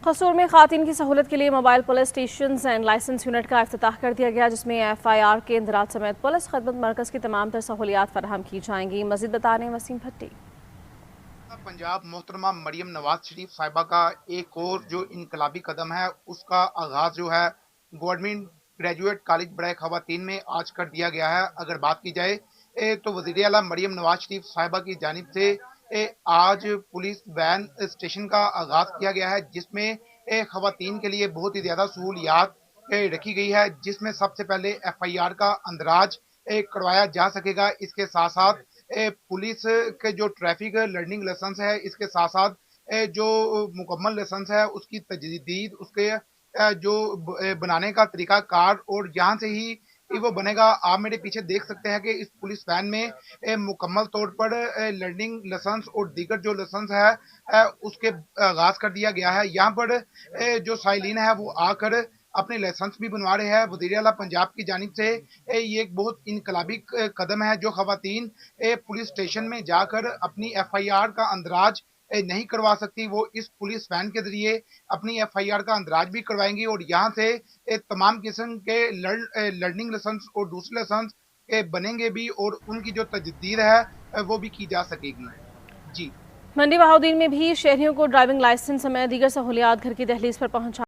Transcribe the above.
कसूर में खातिन की सहूलत के लिए mobile police station and licence unit का इफ्तिताह कर दिया गया, जिसमें FIR के इंदराज समेत पुलिस खदमत मरकज़ की तमाम तर सहूलियात फराहम की जाएंगी। मज़ीद बताने वसीम भट्टी। पंजाब मोहतरमा मरियम नवाज शरीफ साहिबा का एक और जो इनकलाबी कदम है उसका आगाज जो है गवर्नमेंट ग्रेजुएट कॉलेज बड़े खवातीन में आज कर दिया गया है। अगर बात की जाए तो वज़ीर आला मरियम नवाज शरीफ साहिबा की जानिब से आज पुलिस वैन स्टेशन का आगाज किया गया है, जिसमें खवातीन के लिए बहुत ही ज्यादा सहूलियात रखी गई है, जिसमें सबसे पहले FIR का अंदराज करवाया जा सकेगा। इसके साथ साथ पुलिस के जो ट्रैफिक लर्निंग लाइसेंस है, इसके साथ साथ जो मुकम्मल लाइसेंस है उसकी तजदीद, उसके जो बनाने का तरीका कार, और यहाँ से ही वो बनेगा। आप मेरे पीछे देख सकते हैं कि इस पुलिस वैन में मुकम्मल तौर पर लर्निंग लाइसेंस और दीगर जो लाइसेंस है उसके आगाज कर दिया गया है। यहाँ पर जो साइलिन है वो आकर अपने लाइसेंस भी बनवा रहे हैं। वज़ीर आला पंजाब की जानिब से ये एक बहुत इनकलाबी कदम है। जो खवातीन पुलिस स्टेशन में जाकर अपनी FIR का अंदराज नहीं करवा सकती, वो इस पुलिस वैन के जरिए अपनी FIR का अंदराज भी करवाएंगी, और यहाँ से तमाम किस्म के लर्निंग लाइसेंस और दूसरे लाइसेंस बनेंगे भी, और उनकी जो तजदीद है वो भी की जा सकेगी। जी। मंडी बहाउद्दीन में भी शहरियों को ड्राइविंग लाइसेंस समेत दीगर सहूलियात घर की दहलीज पर पहुंचा